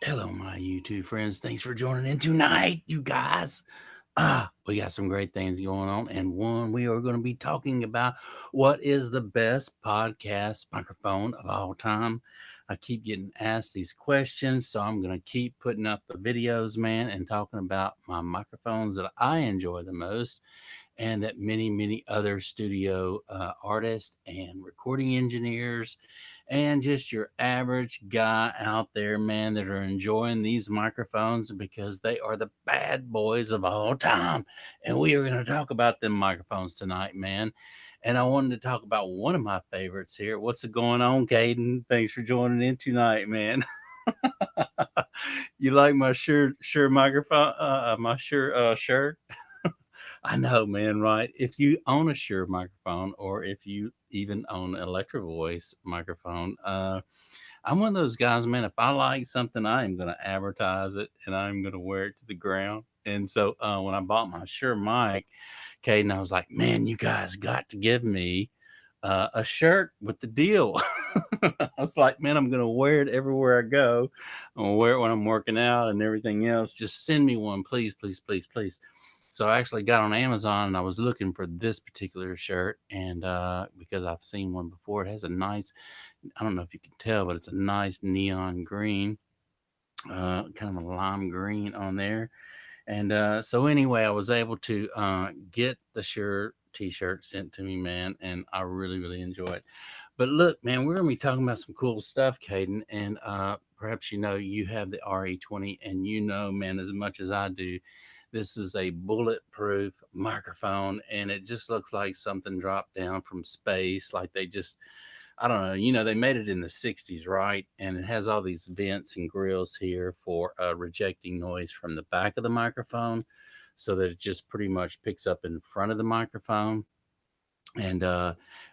Hello, my YouTube friends. Thanks for joining in tonight, you guys. We got some great things going on. And one, we are going to be talking about what is the best podcast microphone of all time. I keep getting asked these questions, so I'm going to keep putting up the videos, man, and talking about my microphones that I enjoy the most and that many other studio artists and recording engineers and just your average guy out there, man, that are enjoying these microphones because they are the bad boys of all time. And we are going to talk about them microphones tonight, man. And I wanted to talk about one of my favorites here. What's going on, Caden? Thanks for joining in tonight, man. You like my sure microphone, my sure shirt? I know, man, right? If you own a Shure microphone or if you even own an Electro Voice microphone, I'm one of those guys, man. If I like something, I am going to advertise it and I'm going to wear it to the ground. And so when I bought my Shure mic, Caden, I was like, man, you guys got to give me a shirt with the deal. I was like, man, I'm going to wear it everywhere I go. I'm going to wear it when I'm working out and everything else. Just send me one, please, please, please, please. So I actually got on Amazon and I was looking for this particular shirt. And because I've seen one before, it has a nice, I don't know if you can tell, but it's a nice neon green, kind of a lime green on there. And so anyway, I was able to get the shirt t-shirt sent to me, man, and I really enjoy it. But look, man, we're gonna be talking about some cool stuff, Caden, and perhaps you have the RE20, and man, as much as I do, this is a bulletproof microphone, and it just looks like something dropped down from space, like they just I don't know, they made it in the 60s, right? And it has all these vents and grills here for rejecting noise from the back of the microphone so that it just pretty much picks up in front of the microphone. And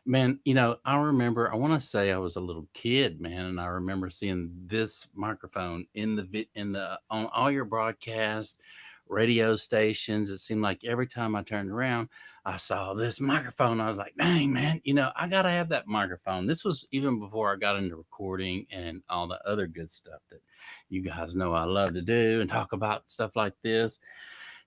man, I remember, I want to say I was a little kid, man, and I remember seeing this microphone on all your broadcast radio stations. It seemed like every time I turned around, I saw this microphone. I was like, dang, man, I got to have that microphone. This was even before I got into recording and all the other good stuff that you guys know I love to do and talk about stuff like this.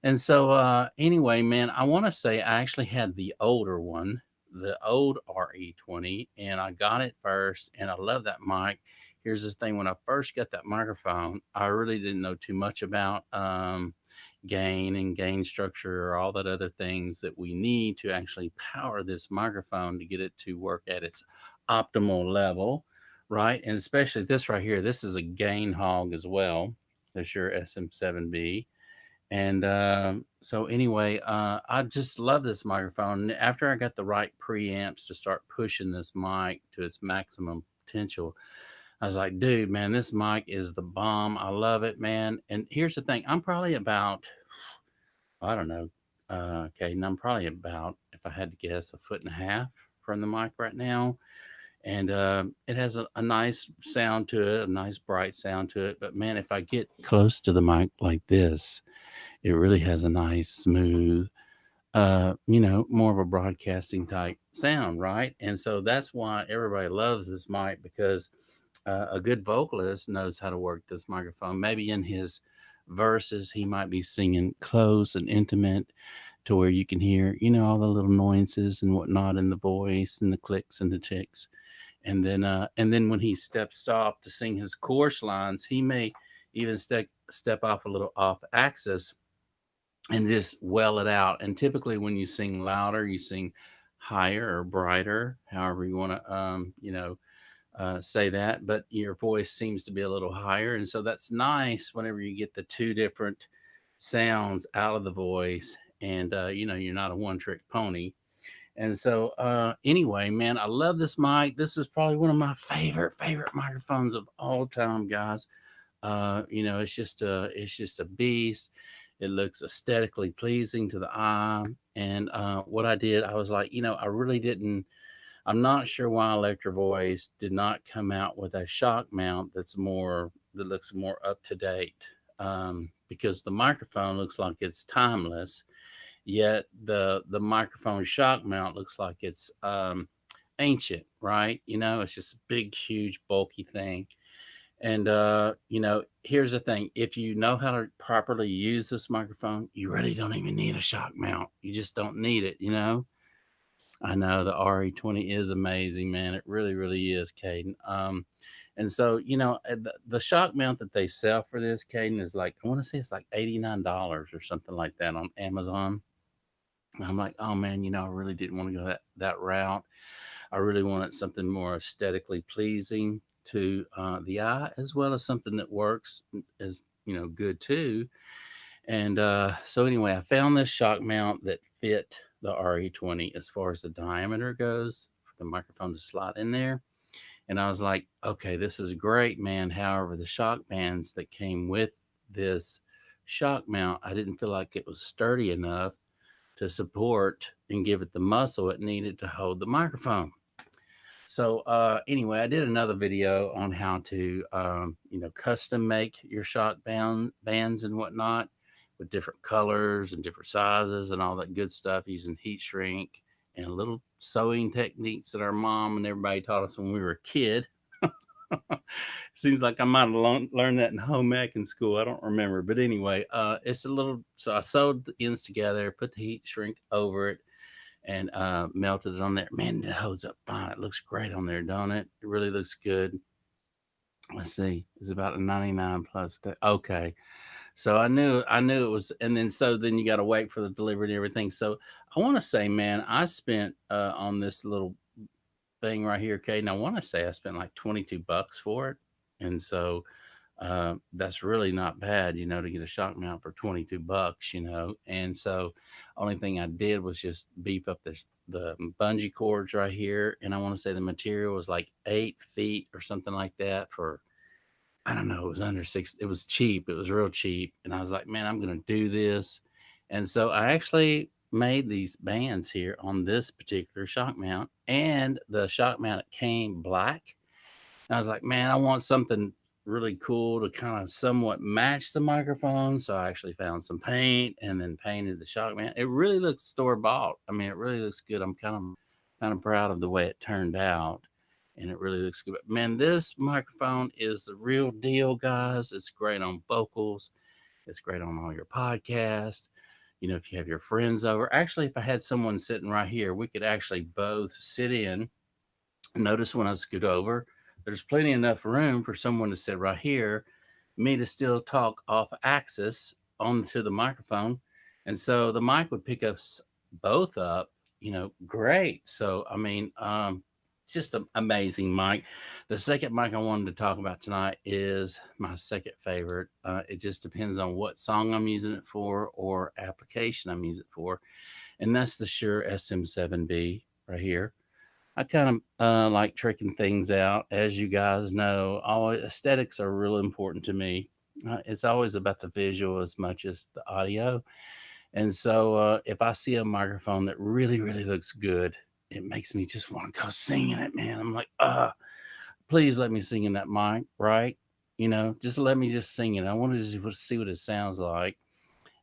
And so, anyway, man, I want to say I actually had the older one, the old RE20, and I got it first, and I love that mic. Here's the thing: when I first got that microphone, I really didn't know too much about gain and gain structure or all that other things that we need to actually power this microphone to get it to work at its optimal level, right? And especially this right here, this is a gain hog as well, the Shure SM7B. And so anyway, I just love this microphone. After I got the right preamps to start pushing this mic to its maximum potential, I was like, dude, man, this mic is the bomb. I love it, man. And here's the thing, I'm probably about, I don't know, okay, and I'm probably about, if I had to guess, a foot and a half from the mic right now. And it has a nice sound to it, a nice bright sound to it. But man, if I get close to the mic like this, it really has a nice, smooth, more of a broadcasting type sound, right? And so that's why everybody loves this mic because a good vocalist knows how to work this microphone. Maybe in his verses, he might be singing close and intimate to where you can hear, all the little nuances and whatnot in the voice and the clicks and the ticks. And then when he steps off to sing his chorus lines, he may even step off a little off axis and just well it out. And typically, when you sing louder, you sing higher or brighter, however you want to, say that. But your voice seems to be a little higher, and so that's nice whenever you get the two different sounds out of the voice, and you're not a one-trick pony. And so, anyway, man, I love this mic. This is probably one of my favorite microphones of all time, guys. It's just a beast. It looks aesthetically pleasing to the eye. And what I did, I was like, I really didn't. I'm not sure why Electro Voice did not come out with a shock mount that looks more up to date. Because the microphone looks like it's timeless, yet the microphone shock mount looks like it's ancient, right? It's just a big, huge, bulky thing. And, here's the thing. If you know how to properly use this microphone, you really don't even need a shock mount. You just don't need it. I know the RE20 is amazing, man. It really, really is, Caden. And so, the shock mount that they sell for this, Caden, is like, I want to say it's like $89 or something like that on Amazon. And I'm like, oh man, I really didn't want to go that route. I really wanted something more aesthetically pleasing to the eye, as well as something that works as good too. And so anyway, I found this shock mount that fit the RE20 as far as the diameter goes for the microphone to slot in there. And I was like, okay, this is great, man. However, the shock bands that came with this shock mount, I didn't feel like it was sturdy enough to support and give it the muscle it needed to hold the microphone. So anyway, I did another video on how to custom make your shock bands and whatnot with different colors and different sizes and all that good stuff using heat shrink and little sewing techniques that our mom and everybody taught us when we were a kid. Seems like I might have learned that in home ec in school. I don't remember, but anyway, it's a little. So I sewed the ends together, put the heat shrink over it, and melted it on there. Man, it holds up fine. It looks great on there, don't it? It really looks good. Let's see. It's about a 99 plus. Okay. So I knew it was, and then you got to wait for the delivery and everything. So I want to say, man, I spent on this little thing right here, Caden. I want to say I spent like $22 for it. And so that's really not bad, to get a shock mount for $22, And so only thing I did was just beef up the bungee cords right here. And I want to say the material was like 8 feet or something like that for, I don't know, it was under six. It was cheap. It was real cheap. And I was like, man, I'm going to do this. And so I actually made these bands here on this particular shock mount, and the shock mount came black. And I was like, man, I want something really cool to kind of somewhat match the microphone. So I actually found some paint and then painted the shock mount. It really looks store bought. I mean, it really looks good. I'm kind of proud of the way it turned out. And it really looks good. But man, this microphone is the real deal, guys. It's great on vocals. It's great on all your podcasts. If you have your friends over. Actually, if I had someone sitting right here, we could actually both sit in. Notice when I scoot over, there's plenty enough room for someone to sit right here, me to still talk off axis onto the microphone. And so the mic would pick us both up, great. So, I mean, it's just an amazing mic. The second mic I wanted to talk about tonight is my second favorite. It just depends on what song I'm using it for or application I'm using it for. And that's the Shure SM7B right here. I kind of like tricking things out. As you guys know, always aesthetics are real important to me. It's always about the visual as much as the audio. And so if I see a microphone that really, really looks good, it makes me just want to go sing in it, man. I'm like, please let me sing in that mic, right? Just let me just sing it. I want to just see what it sounds like.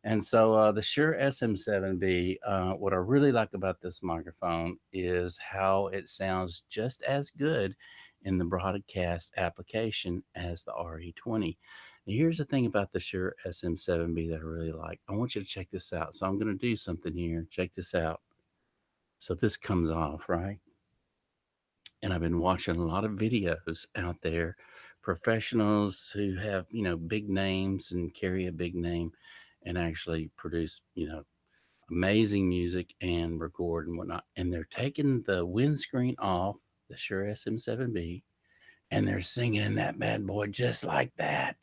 And so the Shure SM7B, what I really like about this microphone is how it sounds just as good in the broadcast application as the RE20. Now, here's the thing about the Shure SM7B that I really like. I want you to check this out. So I'm going to do something here. Check this out. So this comes off, right? And I've been watching a lot of videos out there, professionals who have, big names and carry a big name and actually produce, amazing music and record and whatnot. And they're taking the windscreen off the Shure SM7B and they're singing in that bad boy just like that.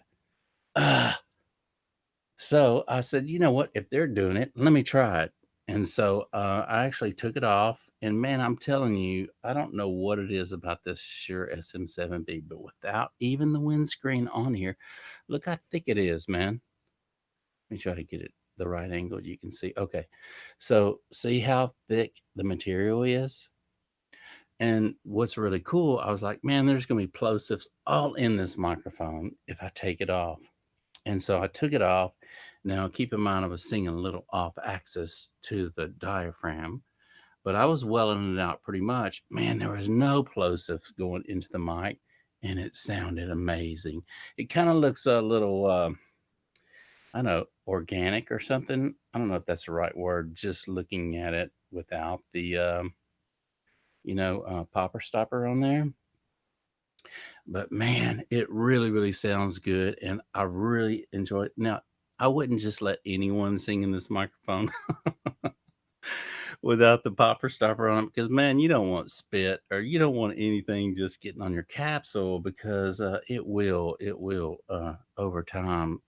So I said, you know what? If they're doing it, let me try it. And so I actually took it off. And man, I'm telling you, I don't know what it is about this Shure SM7B, but without even the windscreen on here, look how thick it is, man. Let me try to get it the right angle. You can see. Okay. So see how thick the material is? And what's really cool, I was like, man, there's going to be plosives all in this microphone if I take it off. And so I took it off. Now, keep in mind, I was singing a little off axis to the diaphragm, but I was welling it out pretty much. Man, there was no plosives going into the mic. and it sounded amazing. It kind of looks a little, I don't know, organic or something. I don't know if that's the right word. Just looking at it without the, popper stopper on there. But man, it really, really sounds good, and I really enjoy it. Now, I wouldn't just let anyone sing in this microphone without the popper stopper on it because, man, you don't want spit or you don't want anything just getting on your capsule because it will over time,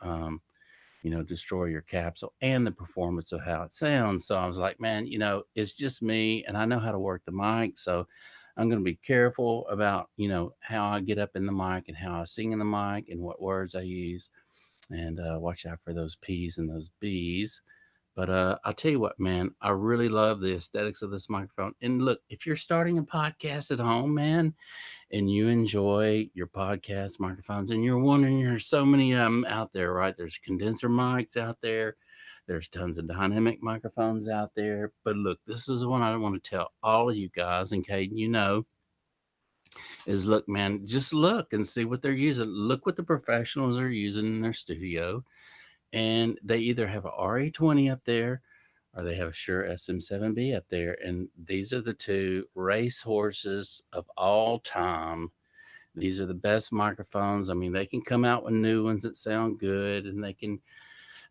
destroy your capsule and the performance of how it sounds. So I was like, man, it's just me and I know how to work the mic. So I'm going to be careful about, how I get up in the mic and how I sing in the mic and what words I use and watch out for those P's and those B's. But I'll tell you what, man, I really love the aesthetics of this microphone. And look, if you're starting a podcast at home, man, and you enjoy your podcast microphones and you're wondering there's so many of them out there, right? There's condenser mics out there. There's tons of dynamic microphones out there. But look, this is the one I want to tell all of you guys, and Caden, is look, man, just look and see what they're using. Look what the professionals are using in their studio. And they either have a RA20 up there or they have a Shure SM7B up there. And these are the two race horses of all time. These are the best microphones. I mean, they can come out with new ones that sound good and they can,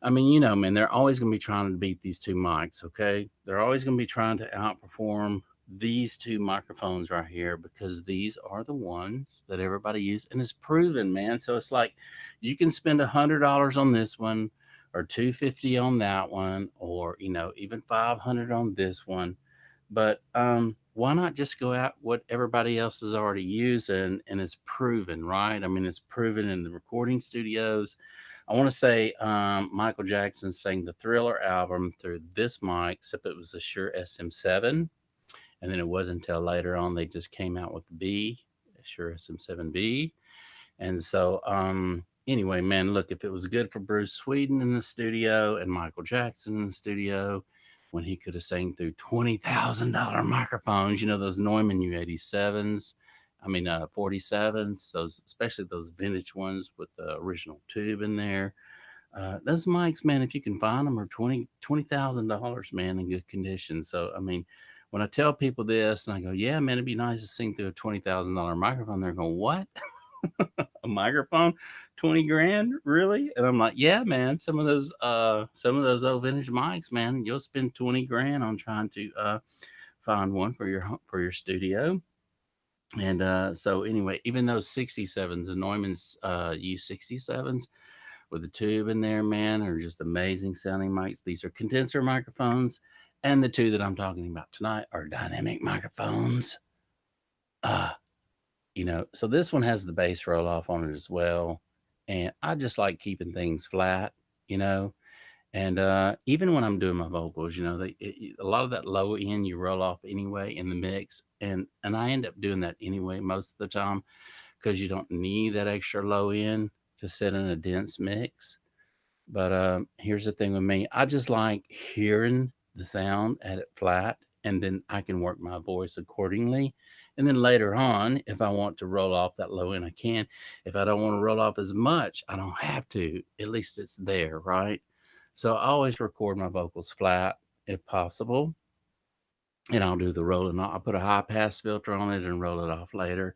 I mean, man, they're always going to be trying to beat these two mics, okay? They're always going to be trying to outperform these two microphones right here because these are the ones that everybody uses and it's proven, man. So it's like you can spend $100 on this one or $250 on that one or, even 500 on this one. But why not just go out what everybody else is already using and it's proven, right? I mean, it's proven in the recording studios. I want to say Michael Jackson sang the Thriller album through this mic, except it was a Shure SM7. And then it wasn't until later on they just came out with the B, Shure SM7B. And so, anyway, man, look, if it was good for Bruce Sweden in the studio and Michael Jackson in the studio, when he could have sang through $20,000 microphones, those Neumann U87s, 47s, those, especially those vintage ones with the original tube in there. Those mics, man, if you can find them, are $20,000, man, in good condition. So, I mean, when I tell people this and I go, yeah, man, it'd be nice to sing through a $20,000 microphone, they're going, what? A microphone, 20 grand, really? And I'm like, yeah, man, some of those old vintage mics, man, you'll spend 20 grand on trying to find one for your studio. And so anyway, even those 67s, the Neumann's U67s with the tube in there, man, are just amazing sounding mics. These are condenser microphones, and the two that I'm talking about tonight are dynamic microphones. So this one has the bass roll off on it as well. And I just like keeping things flat, you know. And even when I'm doing my vocals, a lot of that low end you roll off anyway in the mix, and I end up doing that anyway most of the time because you don't need that extra low end to sit in a dense mix. But here's the thing with me, I just like hearing the sound at it flat, and then I can work my voice accordingly. And then later on, if I want to roll off that low end, I can. If I don't want to roll off as much, I don't have to. At least it's there, right? So I always record my vocals flat if possible. And I'll do the rolling off. I'll put a high pass filter on it and roll it off later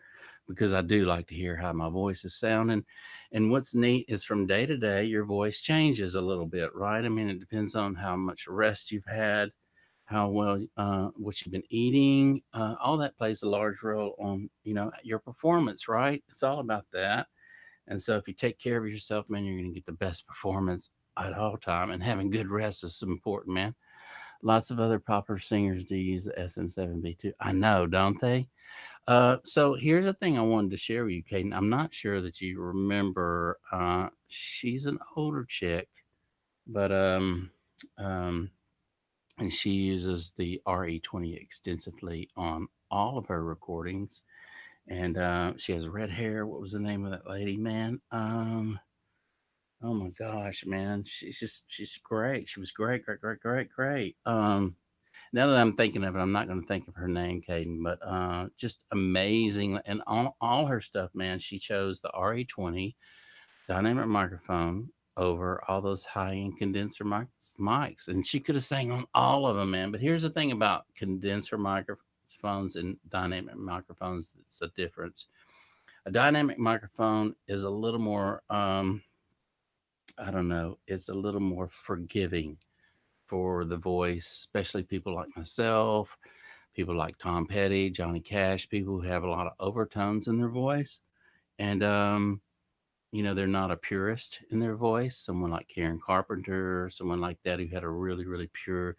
because I do like to hear how my voice is sounding. And what's neat is from day to day, your voice changes a little bit, right? I mean, it depends on how much rest you've had, how well, what you've been eating. All that plays a large role on, your performance, right? It's all about that. And so if you take care of yourself, man, you're going to get the best performance at all time. And having good rest is important, man. Lots of other popular singers do use the SM7B too. I know, don't they? So here's the thing I wanted to share with you, Caden. I'm not sure that you remember. She's an older chick, but um, and she uses the RE20 extensively on all of her recordings. And she has red hair. What was the name of that lady, man? Oh my gosh, man, she's great. She was great, great, great, great, great. Now that I'm thinking of it, I'm not going to think of her name, Caden, but just amazing. And all her stuff, man, she chose the RE20 dynamic microphone over all those high-end condenser mics. And she could have sang on all of them, man. But here's the thing about condenser microphones and dynamic microphones, it's a difference. A dynamic microphone is a little more, I don't know, it's a little more forgiving for the voice, especially people like myself, people like Tom Petty, Johnny Cash, people who have a lot of overtones in their voice. And, they're not a purist in their voice. Someone like Karen Carpenter, someone like that who had a really, really pure,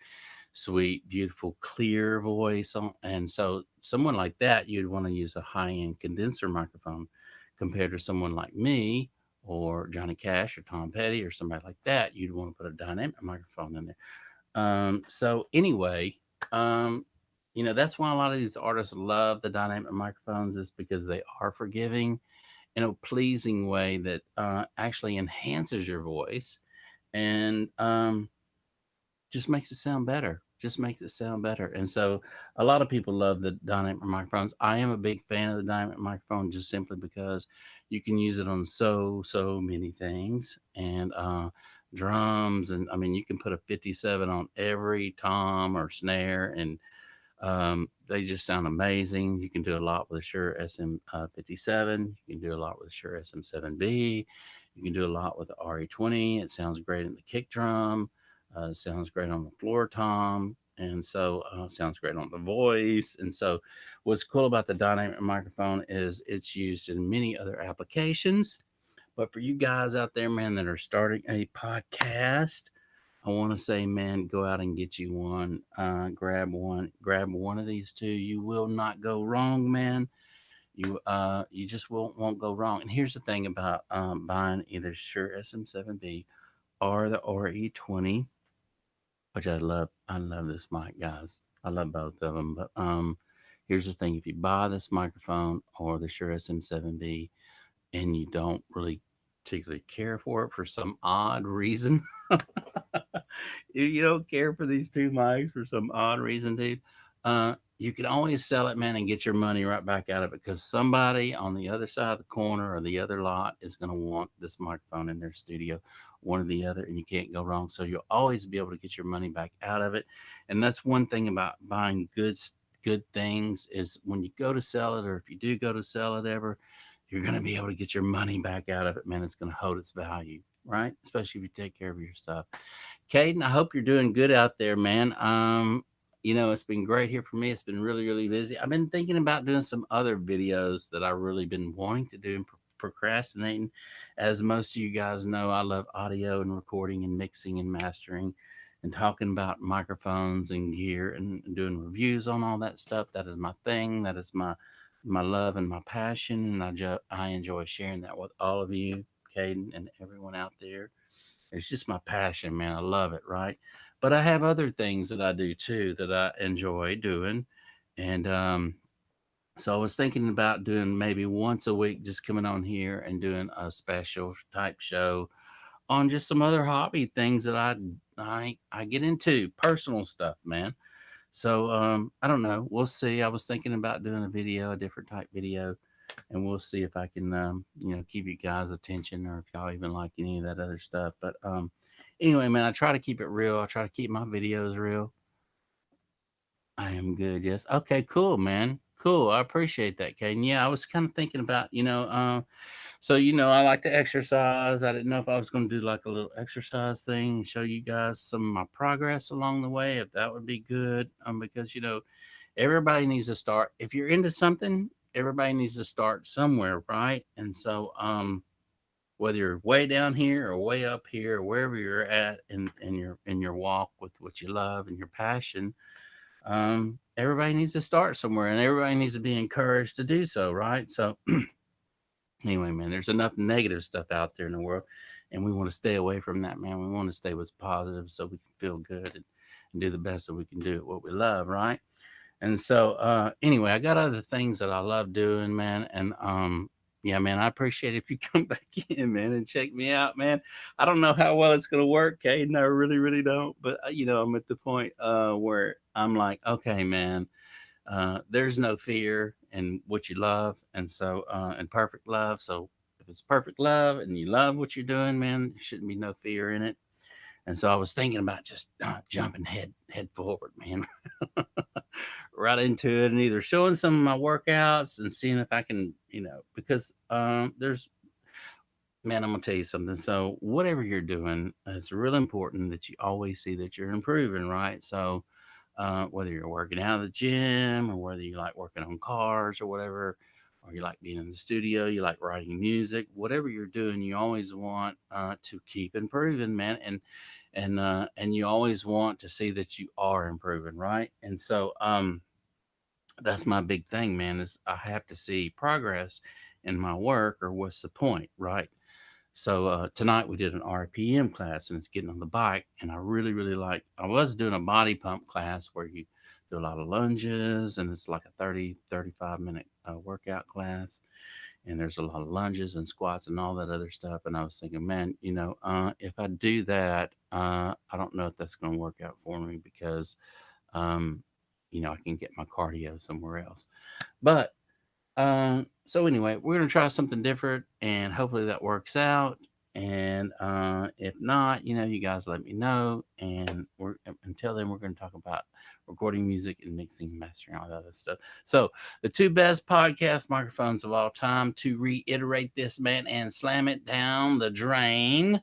sweet, beautiful, clear voice. And so, someone like that, you'd want to use a high end condenser microphone compared to someone like me or Johnny Cash or Tom Petty or somebody like that. You'd want to put a dynamic microphone in there. So anyway, um, that's why a lot of these artists love the dynamic microphones, is because they are forgiving in a pleasing way that actually enhances your voice and just makes it sound better. Just makes it sound better. And so a lot of people love the dynamic microphones. I am a big fan of the dynamic microphone just simply because you can use it on so many things. And drums, and I mean, you can put a 57 on every tom or snare, and they just sound amazing. You can do a lot with a Shure SM57. You can do a lot with a Shure SM7B. You can do a lot with the RE20. It sounds great in the kick drum. It sounds great on the floor tom. And so sounds great on the voice. And so what's cool about the dynamic microphone is it's used in many other applications. But for you guys out there, man, that are starting a podcast, I want to say, man, go out and get you one. Grab one of these two. You will not go wrong, man. You just won't go wrong. And here's the thing about buying either Shure SM7B or the RE20, which I love. I love this mic, guys. I love both of them. But here's the thing: if you buy this microphone or the Shure SM7B and you don't really particularly care for it for some odd reason, if you don't care for these two mics for some odd reason, dude, you can always sell it, man, and get your money right back out of it, because somebody on the other side of the corner or the other lot is going to want this microphone in their studio, one or the other, and you can't go wrong. So you'll always be able to get your money back out of it. And that's one thing about buying good things, is when you go to sell it, or if you do go to sell it ever, you're going to be able to get your money back out of it, man. It's going to hold its value, right? Especially if you take care of your stuff. Caden, I hope you're doing good out there, man. It's been great here for me. It's been really, really busy. I've been thinking about doing some other videos that I've really been wanting to do and procrastinating. As most of you guys know, I love audio and recording and mixing and mastering and talking about microphones and gear and doing reviews on all that stuff. That is my thing. That is my love and my passion. And I enjoy sharing that with all of you, Caden, and everyone out there. It's just my passion, man. I love it, right? But I have other things that I do too that I enjoy doing. And so I was thinking about doing maybe once a week, just coming on here and doing a special type show on just some other hobby things that I get into, personal stuff, man. So I don't know. We'll see. I was thinking about doing a different type video, and we'll see if I can, keep you guys' attention, or if y'all even like any of that other stuff. But anyway, man, I try to keep it real. I try to keep my videos real. I am good. Yes. Okay. Cool, man. Cool. I appreciate that, Caden. Yeah, I was kind of thinking about, so I like to exercise. I didn't know if I was going to do like a little exercise thing, show you guys some of my progress along the way, if that would be good. Because everybody needs to start. If you're into something, everybody needs to start somewhere, right? And so, whether you're way down here or way up here, or wherever you're at in your walk with what you love and your passion, everybody needs to start somewhere, and everybody needs to be encouraged to do so, right? So, anyway, man, there's enough negative stuff out there in the world, and we want to stay away from that, man. We want to stay with positive so we can feel good and do the best that we can do at what we love, right? And so, anyway, I got other things that I love doing, man. And Yeah, man, I appreciate it if you come back in, man, and check me out, man. I don't know how well it's gonna work, Caden. I really, really don't. But I'm at the point where I'm like, okay, man, there's no fear in what you love, and so and perfect love. So if it's perfect love and you love what you're doing, man, there shouldn't be no fear in it. And so I was thinking about just jumping head forward, man, right into it, and either showing some of my workouts and seeing if I can, because there's, man, I'm gonna tell you something. So whatever you're doing, it's really important that you always see that you're improving, right? So whether you're working out at the gym or whether you like working on cars or whatever, or you like being in the studio, you like writing music, whatever you're doing, you always want to keep improving, man, and you always want to see that you are improving, right? And so that's my big thing, man, is I have to see progress in my work, or what's the point, right? So tonight we did an RPM class, and it's getting on the bike. And I really, really like. I was doing a body pump class where you do a lot of lunges, and it's like a 35 minute workout class. And there's a lot of lunges and squats and all that other stuff. And I was thinking, man, if I do that, I don't know if that's going to work out for me because, um, I can get my cardio somewhere else. But so anyway, we're gonna try something different, and hopefully that works out. And if not, you guys let me know. And we're until then, we're gonna talk about recording music and mixing, mastering, all that other stuff. So the two best podcast microphones of all time. To reiterate this, man, and slam it down the drain,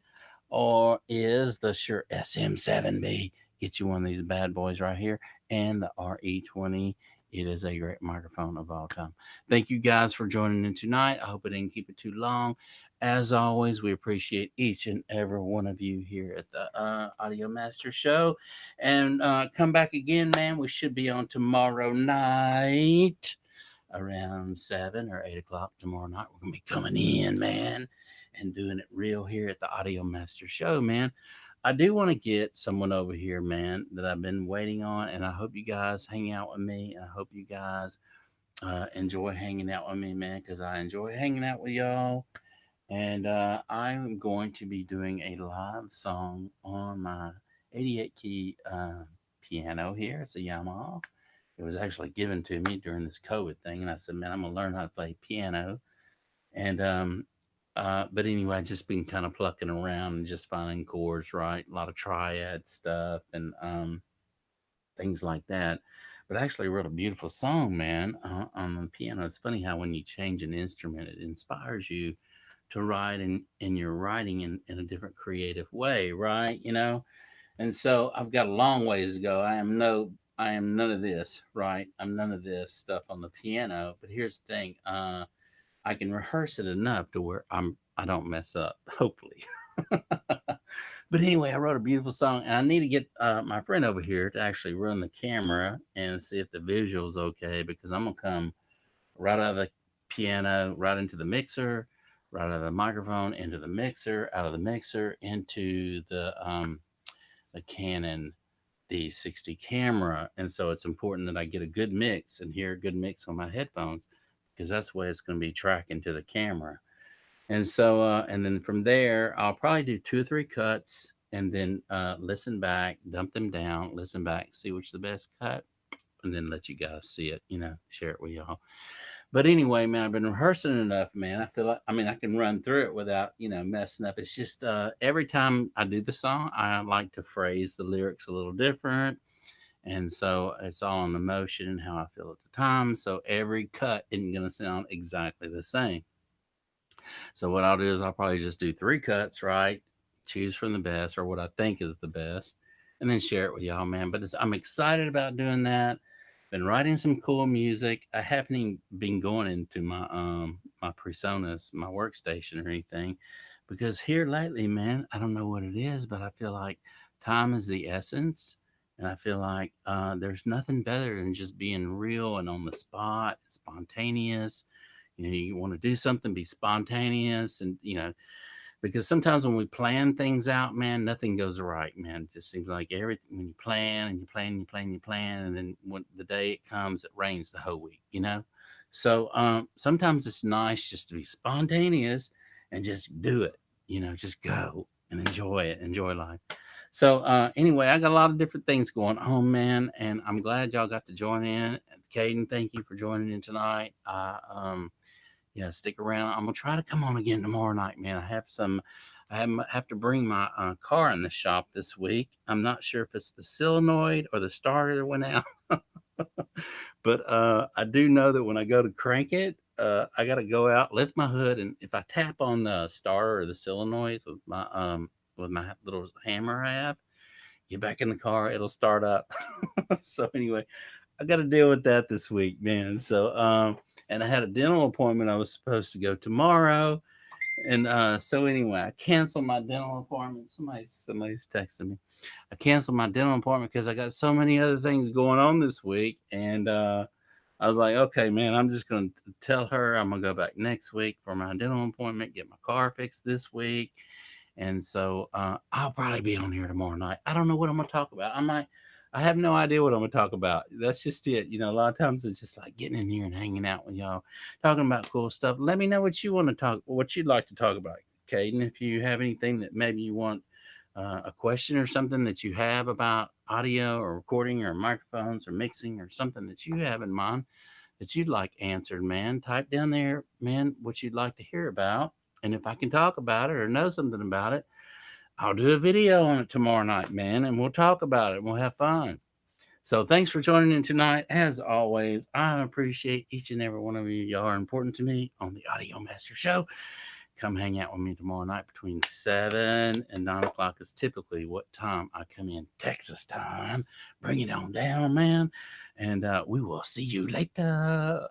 or is the Shure SM7B. Get you one of these bad boys right here, and the RE20. It is a great microphone of all time. Thank you guys for joining in tonight. I hope I didn't keep it too long. As always, we appreciate each and every one of you here at the Audio Master Show. And come back again, man. We should be on tomorrow night around 7 or 8 o'clock tomorrow night. We're going to be coming in, man, and doing it real here at the Audio Master Show, man. I do want to get someone over here, man, that I've been waiting on, and I hope you guys hang out with me. And I hope you guys enjoy hanging out with me, man, because I enjoy hanging out with y'all. And I'm going to be doing a live song on my 88 key piano here. It's a Yamaha. It was actually given to me during this COVID thing, and I said, "Man, I'm gonna learn how to play piano." And but anyway, I just been kind of plucking around and just finding chords, right? A lot of triad stuff and things like that. But I actually wrote a beautiful song, man, on the piano. It's funny how when you change an instrument, it inspires you to write in your writing in a different creative way, right? And so I've got a long ways to go. I am none of this, right? I'm none of this stuff on the piano. But here's the thing: I can rehearse it enough to where I don't mess up, hopefully. But anyway, I wrote a beautiful song, and I need to get my friend over here to actually run the camera and see if the visual's okay, because I'm gonna come right out of the piano, right into the mixer, right out of the microphone into the mixer, out of the mixer into the Canon D60 camera. And so it's important that I get a good mix and hear a good mix on my headphones, because that's the way it's going to be tracking to the camera. And so, and then from there, I'll probably do 2 or 3 cuts, and then listen back, dump them down, listen back, see which is the best cut, and then let you guys see it, share it with y'all. But anyway, man, I've been rehearsing enough, man. I feel like, I mean, I can run through it without, messing up. It's just every time I do the song, I like to phrase the lyrics a little different. And so it's all on emotion and how I feel at the time. So every cut isn't going to sound exactly the same. So what I'll do is I'll probably just do 3 cuts, right? Choose from the best, or what I think is the best, and then share it with y'all, man. But I'm excited about doing that. Been writing some cool music. I haven't even been going into my personas, my workstation or anything, because here lately, man, I don't know what it is, but I feel like time is the essence. And I feel like there's nothing better than just being real and on the spot, spontaneous. You want to do something, be spontaneous, and because sometimes when we plan things out, man, nothing goes right, man. It just seems like everything, when you plan and you plan and you plan and you plan, and then when the day it comes, it rains the whole week. So sometimes it's nice just to be spontaneous and just do it, just go and enjoy it, enjoy life. So anyway, I got a lot of different things going on, man, and I'm glad y'all got to join in. Caden, thank you for joining in tonight. Yeah, stick around. I'm gonna try to come on again tomorrow night, man. I have to bring my car in the shop this week. I'm not sure if it's the solenoid or the starter that went out. But I do know that when I go to crank it, I got to go out, lift my hood, and if I tap on the starter or the solenoid with my little hammer I have, get back in the car, it'll start up. So anyway, I got to deal with that this week, man. So and I had a dental appointment I was supposed to go tomorrow, and so anyway, I canceled my dental appointment. Somebody's texting me. I canceled my dental appointment because I got so many other things going on this week, and I was like, okay, man, I'm just gonna tell her I'm gonna go back next week for my dental appointment, get my car fixed this week, and so I'll probably be on here tomorrow night. I don't know what I'm gonna talk about. I have no idea what I'm gonna talk about. That's just it. A lot of times it's just like getting in here and hanging out with y'all, talking about cool stuff. Let me know what you want to talk, what you'd like to talk about, Caden. If you have anything that maybe you want a question or something that you have about audio or recording or microphones or mixing or something that you have in mind that you'd like answered, man, type down there, man, what you'd like to hear about. And if I can talk about it or know something about it, I'll do a video on it tomorrow night, man, and we'll talk about it and we'll have fun. So thanks for joining in tonight. As always, I appreciate each and every one of you. Y'all are important to me on the Audio Master Show. Come hang out with me tomorrow night between 7 and 9 o'clock is typically what time I come in, Texas time. Bring it on down, man. And we will see you later.